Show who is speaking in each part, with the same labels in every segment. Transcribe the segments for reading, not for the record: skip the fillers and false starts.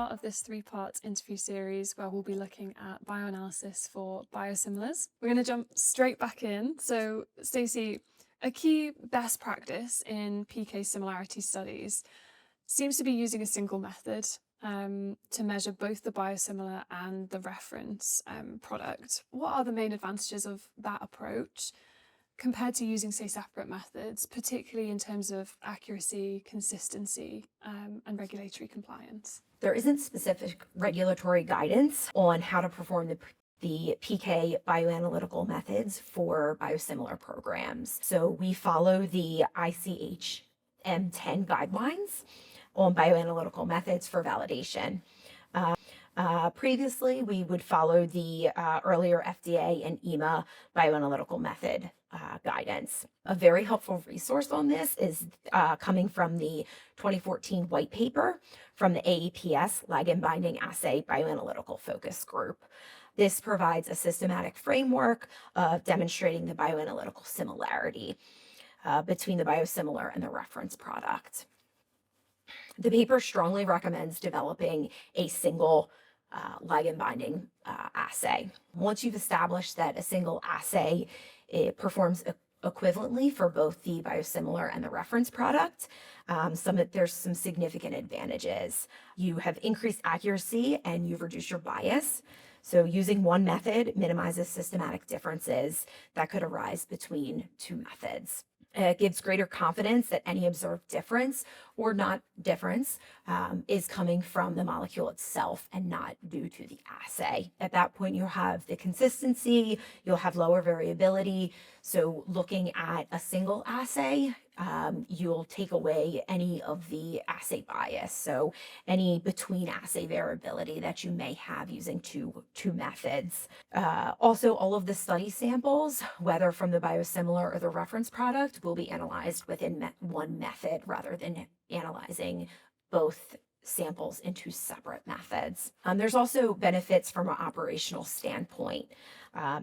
Speaker 1: part of this 3-part interview series where we'll be looking at bioanalysis for biosimilars. We're going to jump straight back in. So, Stacey, a key best practice in PK similarity studies seems to be using a single method to measure both the biosimilar and the reference product. What are the main advantages of that approach compared to using, say, separate methods, particularly in terms of accuracy, consistency, and regulatory compliance?
Speaker 2: There isn't specific regulatory guidance on how to perform the PK bioanalytical methods for biosimilar programs. So we follow the ICH-M10 guidelines on bioanalytical methods for validation. Previously, we would follow the earlier FDA and EMA bioanalytical method guidance. A very helpful resource on this is coming from the 2014 white paper from the AEPS ligand binding assay bioanalytical focus group. This provides a systematic framework of demonstrating the bioanalytical similarity between the biosimilar and the reference product. The paper strongly recommends developing a single ligand binding assay. Once you've established that a single assay performs equivalently for both the biosimilar and the reference product, there's some significant advantages. You have increased accuracy and you've reduced your bias. So using one method minimizes systematic differences that could arise between two methods. It gives greater confidence that any observed difference or not difference is coming from the molecule itself and not due to the assay. At that point, you'll have the consistency, you'll have lower variability. So looking at a single assay, you'll take away any of the assay bias. So any between assay variability that you may have using two methods. Also, all of the study samples, whether from the biosimilar or the reference product, will be analyzed within one method rather than analyzing both samples into separate methods. There's also benefits from an operational standpoint.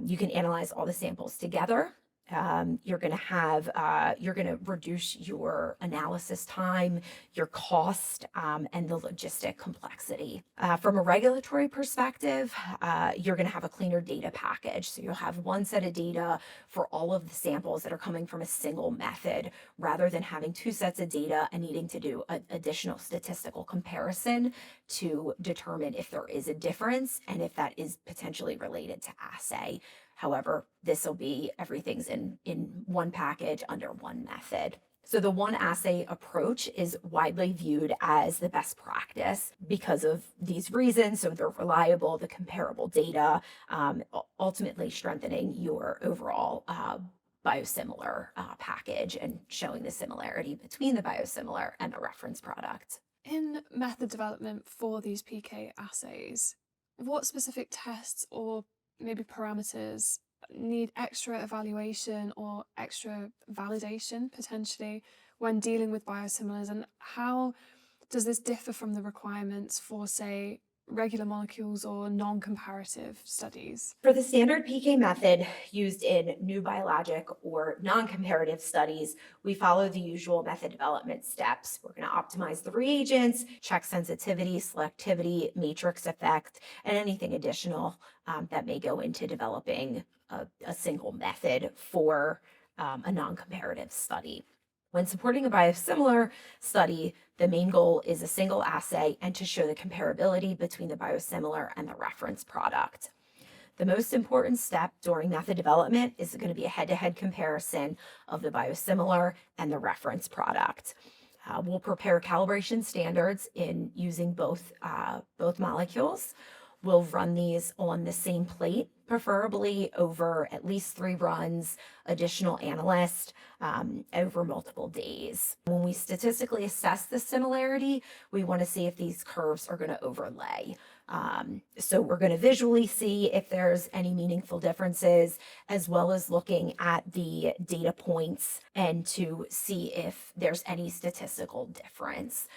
Speaker 2: You can analyze all the samples together. You're going to reduce your analysis time, your cost, and the logistic complexity. From a regulatory perspective, you're going to have a cleaner data package. So you'll have one set of data for all of the samples that are coming from a single method, rather than having two sets of data and needing to do an additional statistical comparison to determine if there is a difference and if that is potentially related to assay. However, this will be everything's in one package under one method. So the one assay approach is widely viewed as the best practice because of these reasons. So they're reliable, the comparable data, ultimately strengthening your overall biosimilar package and showing the similarity between the biosimilar and the reference product.
Speaker 1: In method development for these PK assays, what specific tests or maybe parameters need extra evaluation or extra validation potentially when dealing with biosimilars, and how does this differ from the requirements for, say, regular molecules or non-comparative studies?
Speaker 2: For the standard PK method used in new biologic or non-comparative studies, we follow the usual method development steps. We're going to optimize the reagents, check sensitivity, selectivity, matrix effect, and anything additional that may go into developing a single method for a non-comparative study. When supporting a biosimilar study, the main goal is a single assay and to show the comparability between the biosimilar and the reference product. The most important step during method development is going to be a head-to-head comparison of the biosimilar and the reference product. We'll prepare calibration standards in using both molecules. We'll run these on the same plate, preferably over at least 3 runs, additional analysts, over multiple days. When we statistically assess the similarity, we want to see if these curves are going to overlay. So we're going to visually see if there's any meaningful differences, as well as looking at the data points and to see if there's any statistical difference.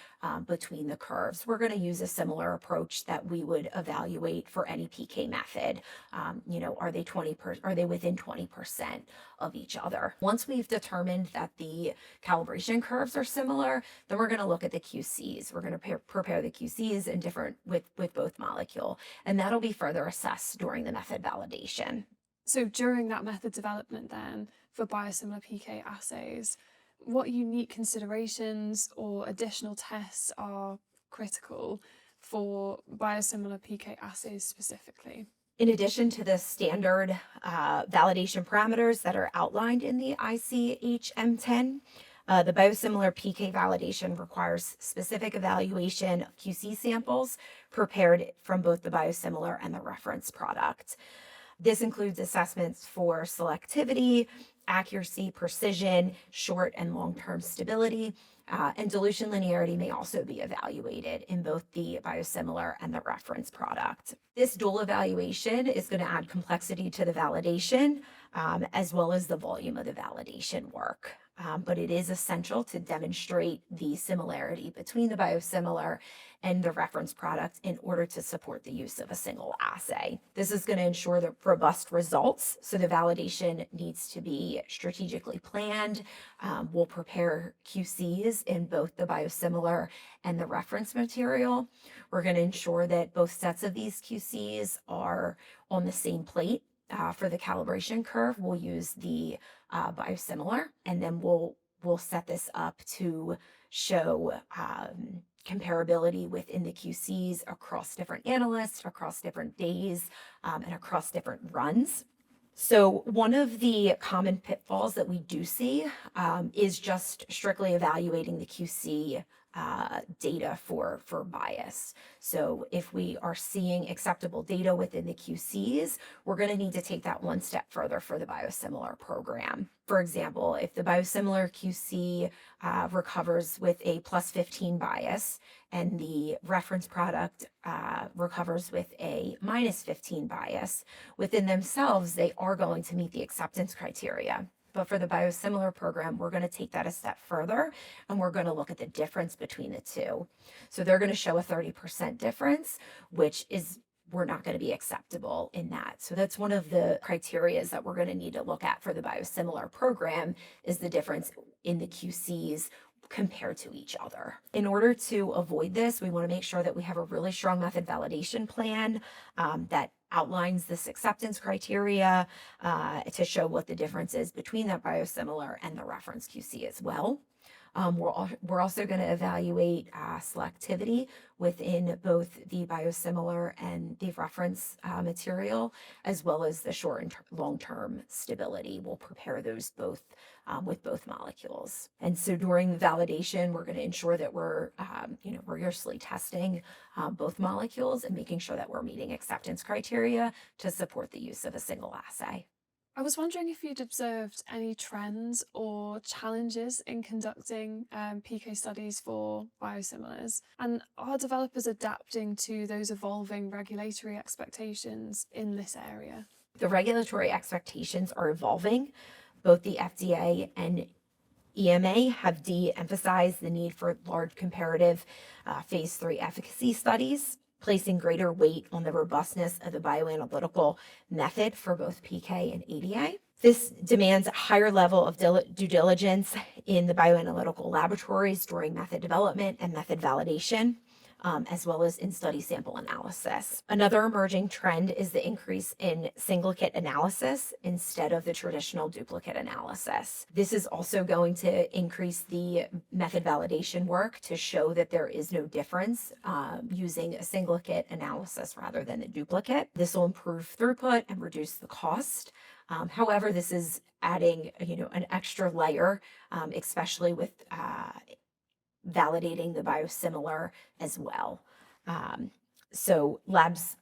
Speaker 2: between the curves. We're going to use a similar approach that we would evaluate for any PK method. Are they within 20% of each other? Once we've determined that the calibration curves are similar, then we're going to look at the QCs. We're going to prepare the QCs in different with both molecule, and that'll be further assessed during the method validation.
Speaker 1: So during that method development then, for biosimilar PK assays, what unique considerations or additional tests are critical for biosimilar PK assays specifically?
Speaker 2: In addition to the standard validation parameters that are outlined in the ICH-M10, the biosimilar PK validation requires specific evaluation of QC samples prepared from both the biosimilar and the reference product. This includes assessments for selectivity, accuracy, precision, short and long-term stability, and dilution linearity may also be evaluated in both the biosimilar and the reference product. This dual evaluation is going to add complexity to the validation, as well as the volume of the validation work. But it is essential to demonstrate the similarity between the biosimilar and the reference product in order to support the use of a single assay. This is going to ensure the robust results, so the validation needs to be strategically planned. We'll prepare QCs in both the biosimilar and the reference material. We're going to ensure that both sets of these QCs are on the same plate. For the calibration curve, we'll use the biosimilar, and then we'll set this up to show comparability within the QCs across different analysts, across different days, and across different runs. So one of the common pitfalls that we do see is just strictly evaluating the QC data for bias. So if we are seeing acceptable data within the QCs, we're going to need to take that one step further for the biosimilar program. For example, if the biosimilar QC recovers with a +15 bias and the reference product recovers with a -15 bias, within themselves, they are going to meet the acceptance criteria. But for the biosimilar program, we're going to take that a step further, and we're going to look at the difference between the two. So they're going to show a 30% difference, which is we're not going to be acceptable in that. So that's one of the criterias that we're going to need to look at for the biosimilar program, is the difference in the QCs compared to each other. In order to avoid this, we want to make sure that we have a really strong method validation plan that outlines this acceptance criteria to show what the difference is between that biosimilar and the reference QC as well. We're also going to evaluate selectivity within both the biosimilar and the reference material, as well as the short and long-term stability. We'll prepare those both with both molecules. And so during the validation, we're going to ensure that we're rigorously testing both molecules and making sure that we're meeting acceptance criteria to support the use of a single assay.
Speaker 1: I was wondering if you'd observed any trends or challenges in conducting PK studies for biosimilars, and are developers adapting to those evolving regulatory expectations in this area?
Speaker 2: The regulatory expectations are evolving. Both the FDA and EMA have de-emphasized the need for large comparative phase 3 efficacy studies, placing greater weight on the robustness of the bioanalytical method for both PK and ADA. This demands a higher level of due diligence in the bioanalytical laboratories during method development and method validation, as well as in study sample analysis. Another emerging trend is the increase in single-kit analysis instead of the traditional duplicate analysis. This is also going to increase the method validation work to show that there is no difference using a single-kit analysis rather than a duplicate. This will improve throughput and reduce the cost. However, this is adding, an extra layer, especially with validating the biosimilar as well. So labs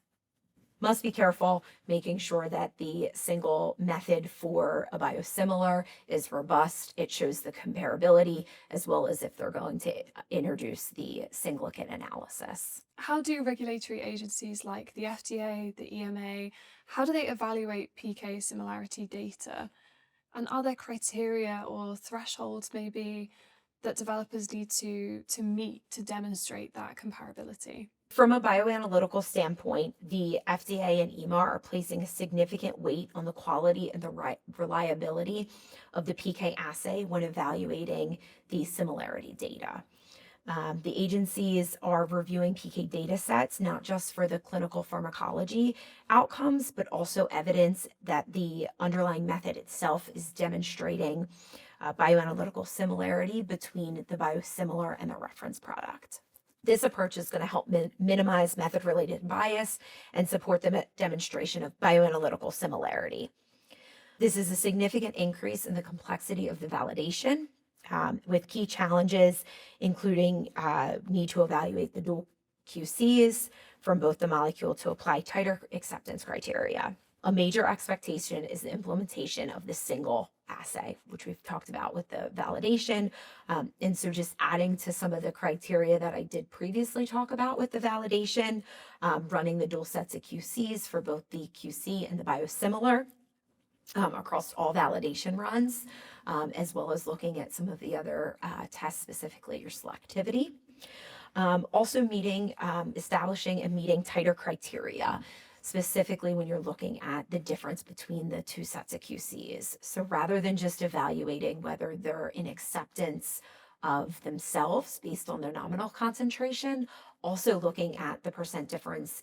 Speaker 2: must be careful making sure that the single method for a biosimilar is robust. It shows the comparability, as well as if they're going to introduce the single-kit analysis.
Speaker 1: How do regulatory agencies like the FDA, the EMA, how do they evaluate PK similarity data? And are there criteria or thresholds maybe that developers need to meet to demonstrate that comparability?
Speaker 2: From a bioanalytical standpoint, the FDA and EMA are placing a significant weight on the quality and the reliability of the PK assay when evaluating the similarity data. The agencies are reviewing PK data sets, not just for the clinical pharmacology outcomes, but also evidence that the underlying method itself is demonstrating bioanalytical similarity between the biosimilar and the reference product. This approach is going to help minimize method-related bias and support the demonstration of bioanalytical similarity. This is a significant increase in the complexity of the validation, with key challenges including need to evaluate the dual QCs from both the molecule to apply tighter acceptance criteria. A major expectation is the implementation of the single assay, which we've talked about with the validation. And so just adding to some of the criteria that I did previously talk about with the validation, running the dual sets of QCs for both the QC and the biosimilar across all validation runs, as well as looking at some of the other tests, specifically your selectivity. Also establishing and meeting tighter criteria, specifically when you're looking at the difference between the two sets of QCs. So rather than just evaluating whether they're in acceptance of themselves based on their nominal concentration, also looking at the percent difference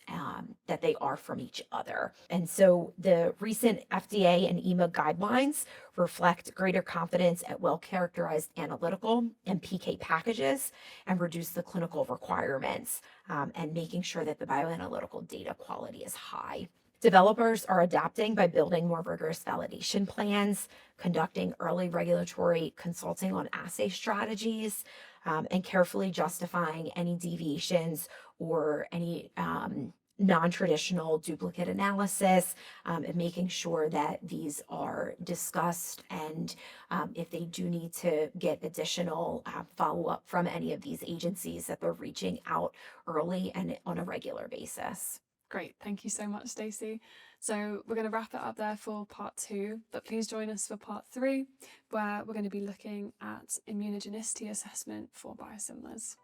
Speaker 2: that they are from each other. And so the recent FDA and EMA guidelines reflect greater confidence at well-characterized analytical and PK packages and reduce the clinical requirements and making sure that the bioanalytical data quality is high. Developers are adapting by building more rigorous validation plans, conducting early regulatory consulting on assay strategies, and carefully justifying any deviations or any non-traditional duplicate analysis, and making sure that these are discussed, and if they do need to get additional follow-up from any of these agencies, that they're reaching out early and on a regular basis.
Speaker 1: Great, thank you so much, Stacey. So we're going to wrap it up there for part 2, but please join us for part 3, where we're going to be looking at immunogenicity assessment for biosimilars.